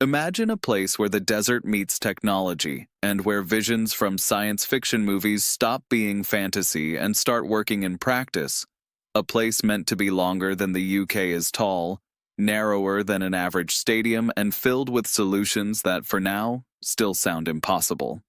Imagine a place where the desert meets technology, and where visions from science fiction movies stop being fantasy and start working in practice. A place meant to be longer than the UK is tall, narrower than an average stadium, and filled with solutions that, for now, still sound impossible.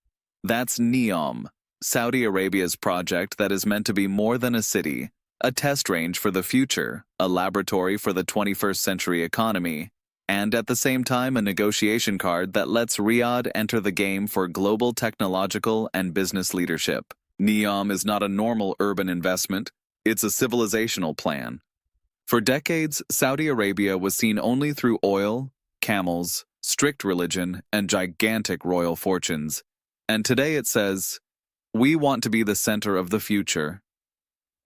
That's NEOM, Saudi Arabia's project that is meant to be more than a city, a test range for the future, a laboratory for the 21st century economy, and at the same time a negotiation card that lets Riyadh enter the game for global technological and business leadership. NEOM is not a normal urban investment, it's a civilizational plan. For decades, Saudi Arabia was seen only through oil, camels, strict religion, and gigantic royal fortunes. And today it says, "We want to be the center of the future."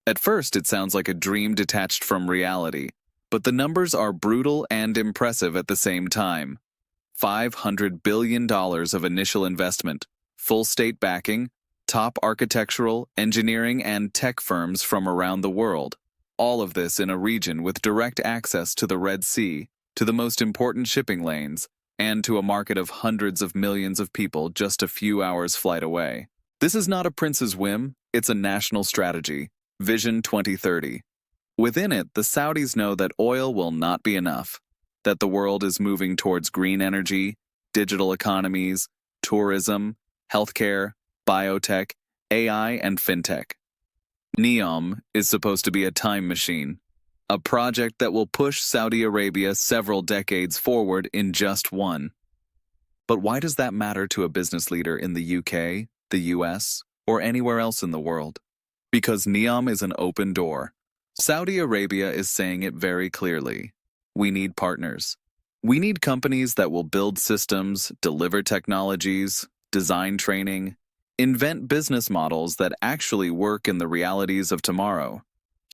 At first, it sounds like a dream detached from reality. But the numbers are brutal and impressive at the same time. $500 billion of initial investment, full state backing, top architectural, engineering, and tech firms from around the world. All of this in a region with direct access to the Red Sea, to the most important shipping lanes, and to a market of hundreds of millions of people just a few hours' flight away. This is not a prince's whim, it's a national strategy, Vision 2030. Within it, the Saudis know that oil will not be enough, that the world is moving towards green energy, digital economies, tourism, healthcare, biotech, AI, and fintech. NEOM is supposed to be a time machine, a project that will push Saudi Arabia several decades forward in just one. But why does that matter to a business leader in the UK, the US, or anywhere else in the world? Because NEOM is an open door. Saudi Arabia is saying it very clearly. We need partners. We need companies that will build systems, deliver technologies, design training, invent business models that actually work in the realities of tomorrow.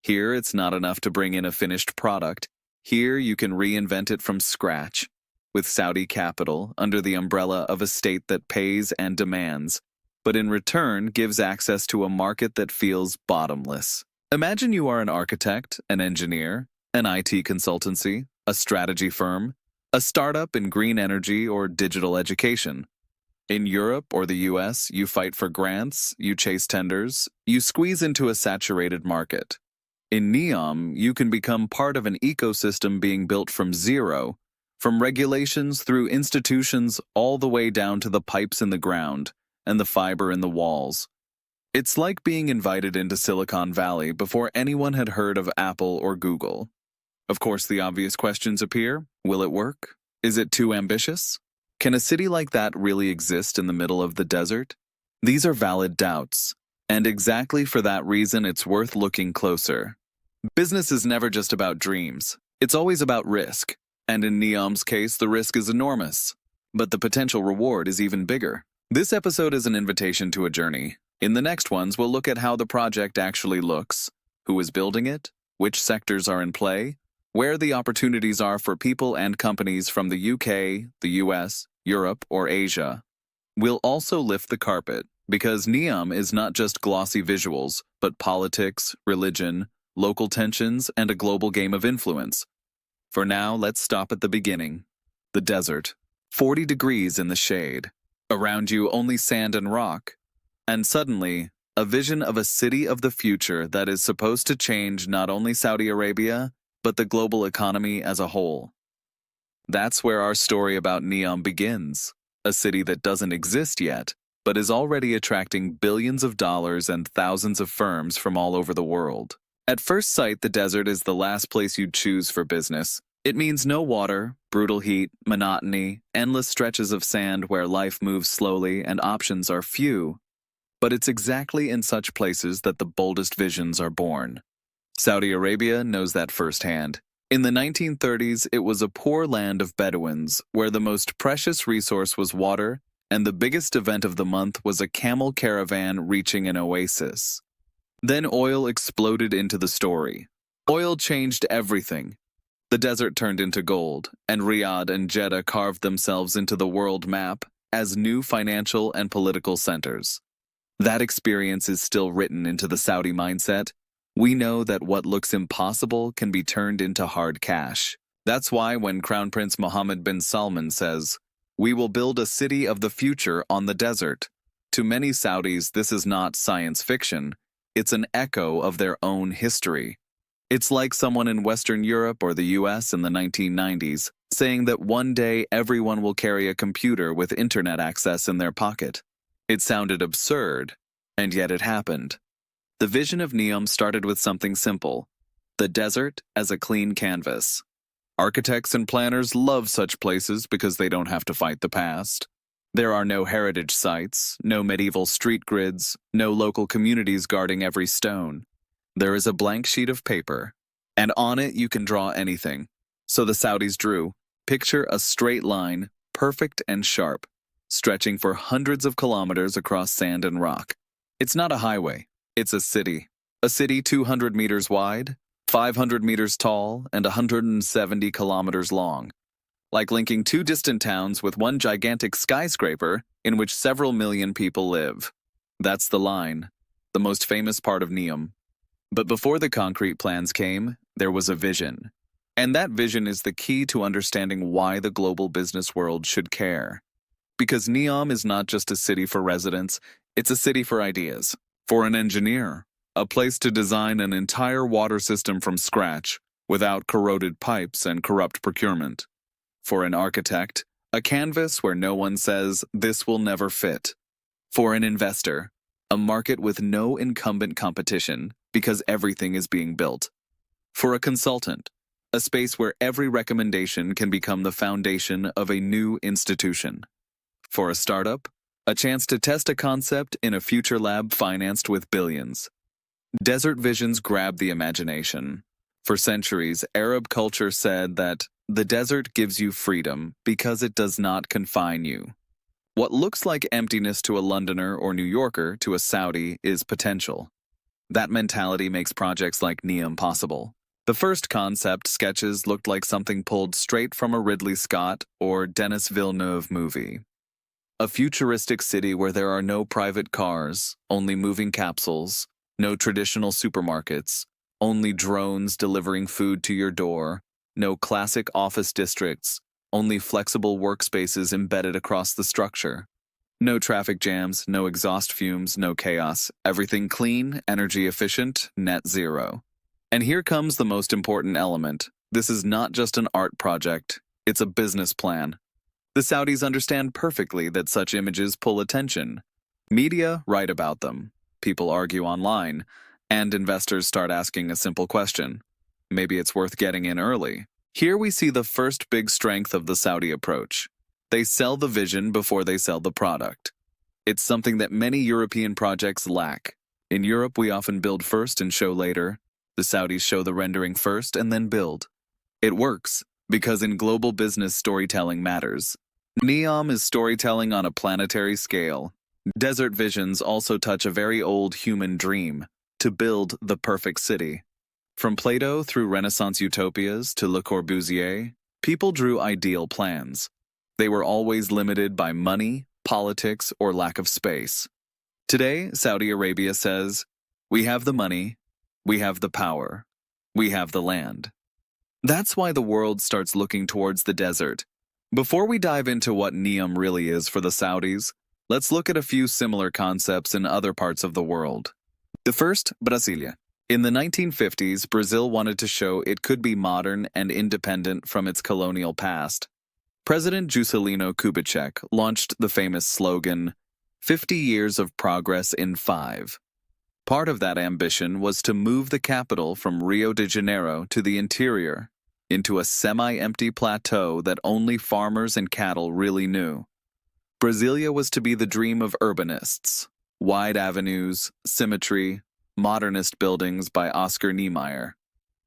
Here, it's not enough to bring in a finished product. Here, you can reinvent it from scratch, with Saudi capital under the umbrella of a state that pays and demands, but in return gives access to a market that feels bottomless. Imagine you are an architect, an engineer, an IT consultancy, a strategy firm, a startup in green energy or digital education. In Europe or the US, you fight for grants, you chase tenders, you squeeze into a saturated market. In NEOM, you can become part of an ecosystem being built from zero, from regulations through institutions all the way down to the pipes in the ground and the fiber in the walls. It's like being invited into Silicon Valley before anyone had heard of Apple or Google. Of course, the obvious questions appear. Will it work? Is it too ambitious? Can a city like that really exist in the middle of the desert? These are valid doubts, and exactly for that reason it's worth looking closer. Business is never just about dreams. It's always about risk, and in NEOM's case, the risk is enormous. But the potential reward is even bigger. This episode is an invitation to a journey. In the next ones, we'll look at how the project actually looks, who is building it, which sectors are in play, where the opportunities are for people and companies from the UK, the US, Europe, or Asia. We'll also lift the carpet, because NEOM is not just glossy visuals, but politics, religion, local tensions, and a global game of influence. For now, let's stop at the beginning. The desert. 40 degrees in the shade. Around you, only sand and rock. And suddenly, a vision of a city of the future that is supposed to change not only Saudi Arabia, but the global economy as a whole. That's where our story about NEOM begins, a city that doesn't exist yet, but is already attracting billions of dollars and thousands of firms from all over the world. At first sight, the desert is the last place you'd choose for business. It means no water, brutal heat, monotony, endless stretches of sand where life moves slowly and options are few. But it's exactly in such places that the boldest visions are born. Saudi Arabia knows that firsthand. In the 1930s, it was a poor land of Bedouins, where the most precious resource was water, and the biggest event of the month was a camel caravan reaching an oasis. Then oil exploded into the story. Oil changed everything. The desert turned into gold, and Riyadh and Jeddah carved themselves into the world map as new financial and political centers. That experience is still written into the Saudi mindset. We know that what looks impossible can be turned into hard cash. That's why when Crown Prince Mohammed bin Salman says, "We will build a city of the future on the desert," to many Saudis, this is not science fiction, it's an echo of their own history. It's like someone in Western Europe or the US in the 1990s saying that one day everyone will carry a computer with internet access in their pocket. It sounded absurd, and yet it happened. The vision of NEOM started with something simple: the desert as a clean canvas. Architects and planners love such places because they don't have to fight the past. There are no heritage sites, no medieval street grids, no local communities guarding every stone. There is a blank sheet of paper, and on it you can draw anything. So the Saudis drew, picture a straight line, perfect and sharp, stretching for hundreds of kilometers across sand and rock. It's not a highway, it's a city. A city 200 meters wide, 500 meters tall, and 170 kilometers long. Like linking two distant towns with one gigantic skyscraper in which several million people live. That's the line, the most famous part of NEOM. But before the concrete plans came, there was a vision. And that vision is the key to understanding why the global business world should care. Because NEOM is not just a city for residents, it's a city for ideas. For an engineer, a place to design an entire water system from scratch without corroded pipes and corrupt procurement. For an architect, a canvas where no one says, "This will never fit." For an investor, a market with no incumbent competition because everything is being built. For a consultant, a space where every recommendation can become the foundation of a new institution. For a startup, a chance to test a concept in a future lab financed with billions. Desert visions grab the imagination. For centuries, Arab culture said that the desert gives you freedom because it does not confine you. What looks like emptiness to a Londoner or New Yorker to a Saudi is potential. That mentality makes projects like NEOM possible. The first concept sketches looked like something pulled straight from a Ridley Scott or Denis Villeneuve movie. A futuristic city where there are no private cars, only moving capsules, no traditional supermarkets, only drones delivering food to your door, no classic office districts, only flexible workspaces embedded across the structure. No traffic jams, no exhaust fumes, no chaos. Everything clean, energy efficient, net zero. And here comes the most important element. This is not just an art project, it's a business plan. The Saudis understand perfectly that such images pull attention. Media write about them. People argue online, and investors start asking a simple question. Maybe it's worth getting in early. Here we see the first big strength of the Saudi approach. They sell the vision before they sell the product. It's something that many European projects lack. In Europe, we often build first and show later. The Saudis show the rendering first and then build. It works, because in global business storytelling matters. NEOM is storytelling on a planetary scale. Desert visions also touch a very old human dream, to build the perfect city. From Plato through Renaissance utopias to Le Corbusier, people drew ideal plans. They were always limited by money, politics, or lack of space. Today, Saudi Arabia says, "We have the money, we have the power, we have the land." That's why the world starts looking towards the desert. Before we dive into what NEOM really is for the Saudis, let's look at a few similar concepts in other parts of the world. The first, Brasilia. In the 1950s, Brazil wanted to show it could be modern and independent from its colonial past. President Juscelino Kubitschek launched the famous slogan, 50 years of progress in 5. Part of that ambition was to move the capital from Rio de Janeiro to the interior, into a semi-empty plateau that only farmers and cattle really knew. Brasilia was to be the dream of urbanists, wide avenues, symmetry, modernist buildings by Oscar Niemeyer.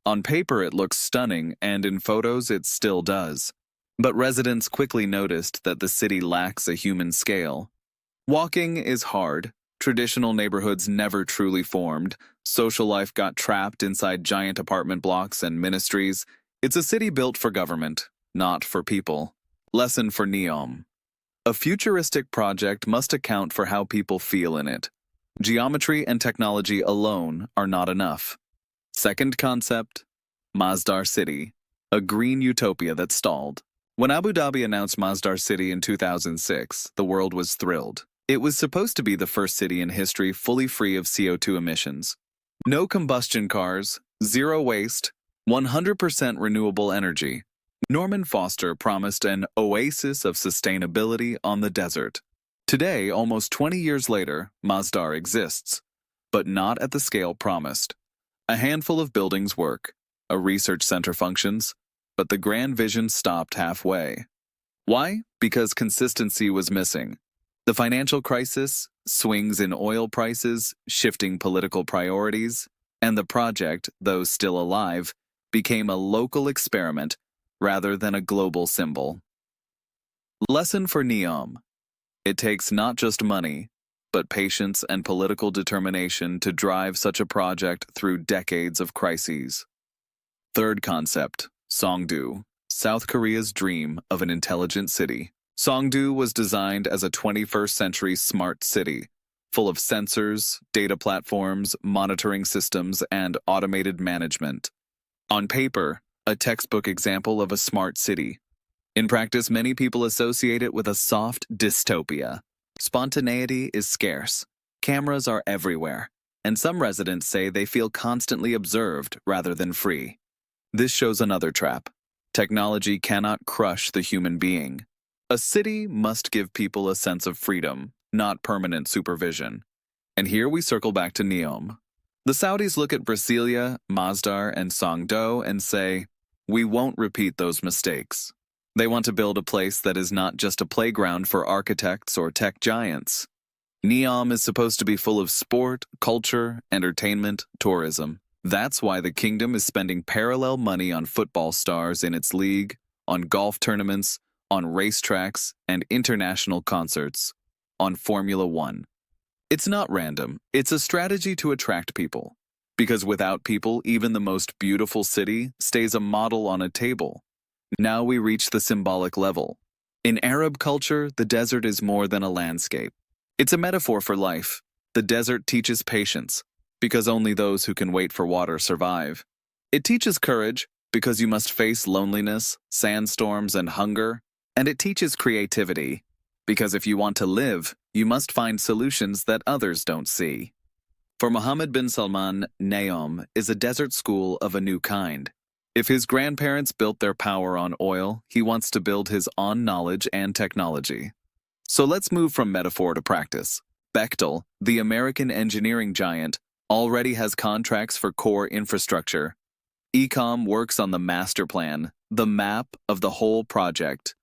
On paper it looks stunning, and in photos it still does. But residents quickly noticed that the city lacks a human scale. Walking is hard. Traditional neighborhoods never truly formed. Social life got trapped inside giant apartment blocks and ministries. It's a city built for government, not for people. Lesson for NEOM. A futuristic project must account for how people feel in it. Geometry and technology alone are not enough. Second concept, Masdar City. a green utopia that stalled. When Abu Dhabi announced Masdar City in 2006, the world was thrilled. It was supposed to be the first city in history fully free of CO2 emissions. No combustion cars, zero waste, 100% renewable energy. Norman Foster promised an oasis of sustainability on the desert. Today, almost 20 years later, Masdar exists, but not at the scale promised. A handful of buildings work, a research center functions, but the grand vision stopped halfway. Why? Because consistency was missing. The financial crisis, swings in oil prices, shifting political priorities, and the project, though still alive, became a local experiment rather than a global symbol. Lesson for NEOM. It takes not just money, but patience and political determination to drive such a project through decades of crises. Third concept, Songdo, South Korea's dream of an intelligent city. Songdo was designed as a 21st century smart city, full of sensors, data platforms, monitoring systems, and automated management. On paper, a textbook example of a smart city. In practice, many people associate it with a soft dystopia. Spontaneity is scarce. Cameras are everywhere, and some residents say they feel constantly observed rather than free. This shows another trap. Technology cannot crush the human being. A city must give people a sense of freedom, not permanent supervision. And here we circle back to NEOM. The Saudis look at Brasilia, Masdar, and Songdo and say, "We won't repeat those mistakes." They want to build a place that is not just a playground for architects or tech giants. NEOM is supposed to be full of sport, culture, entertainment, tourism. That's why the kingdom is spending parallel money on football stars in its league, on golf tournaments, on racetracks, and international concerts, on Formula One. It's not random. It's a strategy to attract people. Because without people, even the most beautiful city stays a model on a table. Now we reach the symbolic level. In Arab culture, the desert is more than a landscape. It's a metaphor for life. The desert teaches patience, because only those who can wait for water survive. It teaches courage, because you must face loneliness, sandstorms, and hunger. And it teaches creativity, because if you want to live, you must find solutions that others don't see. For Mohammed bin Salman, NEOM is a desert school of a new kind. If his grandparents built their power on oil, he wants to build his on knowledge and technology. So let's move from metaphor to practice. Bechtel, the American engineering giant, already has contracts for core infrastructure. Ecom works on the master plan, the map of the whole project.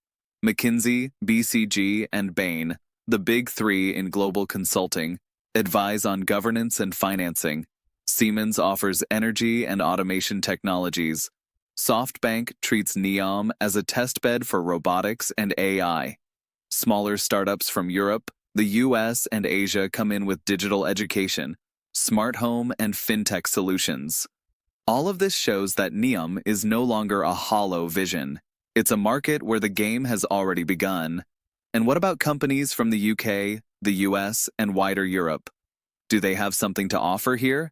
McKinsey, BCG, and Bain, the big three in global consulting, advise on governance and financing. Siemens offers energy and automation technologies. SoftBank treats NEOM as a testbed for robotics and AI. Smaller startups from Europe, the US, and Asia come in with digital education, smart home, and fintech solutions. All of this shows that NEOM is no longer a hollow vision. It's a market where the game has already begun. And what about companies from the UK, the US, and wider Europe? Do they have something to offer here?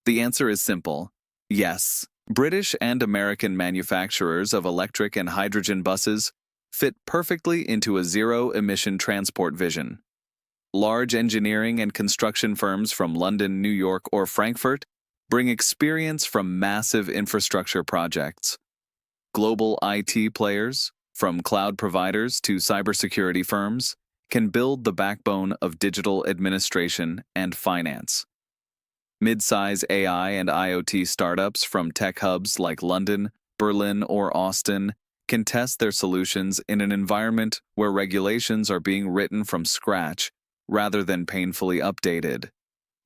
The answer is simple. Yes. British and American manufacturers of electric and hydrogen buses fit perfectly into a zero-emission transport vision. Large engineering and construction firms from London, New York, or Frankfurt bring experience from massive infrastructure projects. Global IT players, from cloud providers to cybersecurity firms, can build the backbone of digital administration and finance. Mid-size AI and IoT startups from tech hubs like London, Berlin, or Austin can test their solutions in an environment where regulations are being written from scratch rather than painfully updated.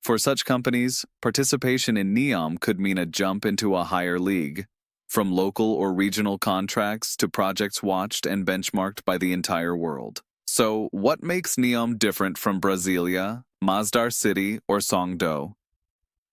For such companies, participation in NEOM could mean a jump into a higher league, from local or regional contracts to projects watched and benchmarked by the entire world. So, what makes NEOM different from Brasilia, Masdar City, or Songdo?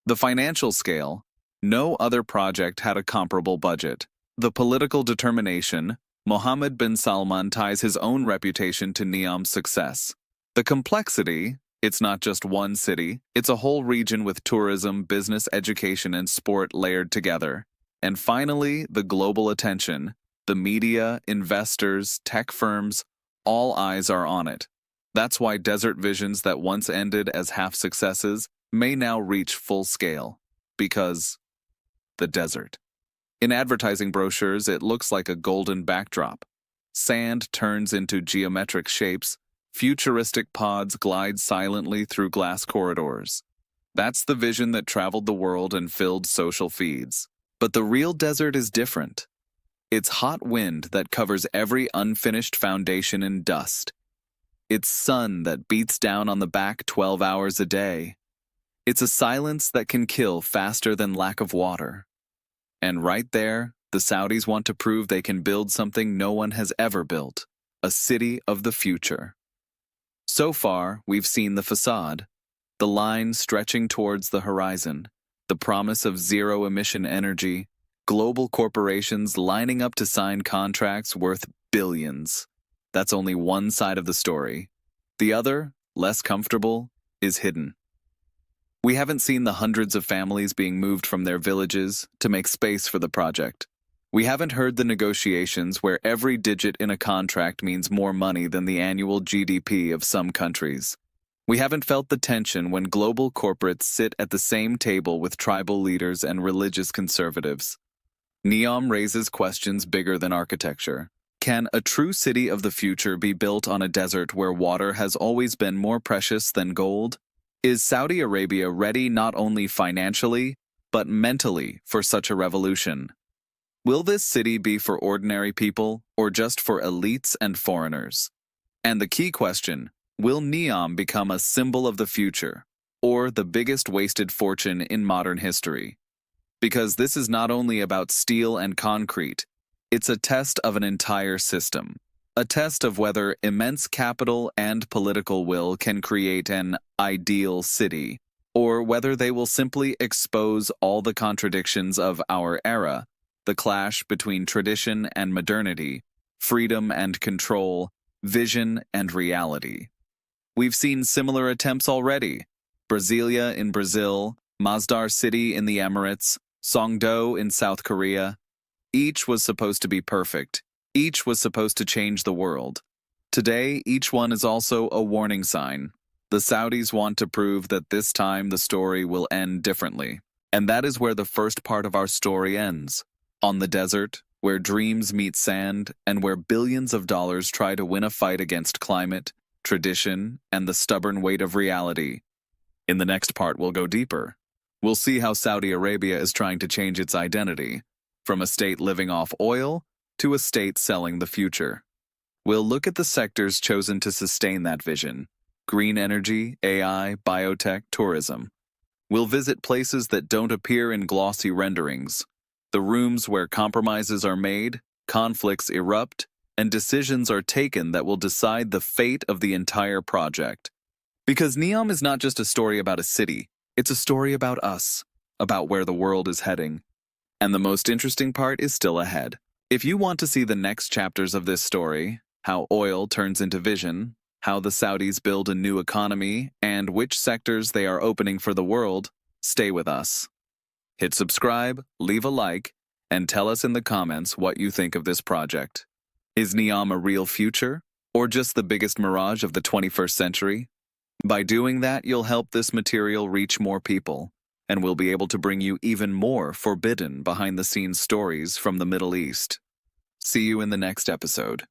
The financial scale. No other project had a comparable budget. The political determination. Mohammed bin Salman ties his own reputation to NEOM's success. The complexity. It's not just one city, it's a whole region with tourism, business, education, and sport layered together. And finally, the global attention. The media, investors, tech firms, all eyes are on it. That's why desert visions that once ended as half successes may now reach full scale. Because the desert. In advertising brochures, it looks like a golden backdrop. Sand turns into geometric shapes, futuristic pods glide silently through glass corridors. That's the vision that traveled the world and filled social feeds. But the real desert is different. It's hot wind that covers every unfinished foundation in dust. It's sun that beats down on the back 12 hours a day. It's a silence that can kill faster than lack of water. And right there, the Saudis want to prove they can build something no one has ever built, a city of the future. So far, we've seen the facade, the line stretching towards the horizon, the promise of zero-emission energy, global corporations lining up to sign contracts worth billions. That's only one side of the story. The other, less comfortable, is hidden. We haven't seen the hundreds of families being moved from their villages to make space for the project. We haven't heard the negotiations where every digit in a contract means more money than the annual GDP of some countries. We haven't felt the tension when global corporates sit at the same table with tribal leaders and religious conservatives. NEOM raises questions bigger than architecture. Can a true city of the future be built on a desert where water has always been more precious than gold? Is Saudi Arabia ready not only financially, but mentally for such a revolution? Will this city be for ordinary people or just for elites and foreigners? And the key question, will NEOM become a symbol of the future or the biggest wasted fortune in modern history? Because this is not only about steel and concrete, it's a test of an entire system. A test of whether immense capital and political will can create an ideal city, or whether they will simply expose all the contradictions of our era, the clash between tradition and modernity, freedom and control, vision and reality. We've seen similar attempts already. Brasilia in Brazil, Masdar City in the Emirates, Songdo in South Korea. Each was supposed to be perfect. Each was supposed to change the world. Today, each one is also a warning sign. The Saudis want to prove that this time the story will end differently. And that is where the first part of our story ends. On the desert, where dreams meet sand, and where billions of dollars try to win a fight against climate, tradition, and the stubborn weight of reality. In the next part, we'll go deeper. We'll see how Saudi Arabia is trying to change its identity, from a state living off oil to a state selling the future. We'll look at the sectors chosen to sustain that vision: green energy, AI, biotech, tourism. We'll visit places that don't appear in glossy renderings, the rooms where compromises are made, conflicts erupt, and decisions are taken that will decide the fate of the entire project. Because NEOM is not just a story about a city, it's a story about us, about where the world is heading. And the most interesting part is still ahead. If you want to see the next chapters of this story, how oil turns into vision, how the Saudis build a new economy, and which sectors they are opening for the world, stay with us. Hit subscribe, leave a like, and tell us in the comments what you think of this project. Is NEOM a real future, or just the biggest mirage of the 21st century? By doing that, you'll help this material reach more people, and we'll be able to bring you even more forbidden behind-the-scenes stories from the Middle East. See you in the next episode.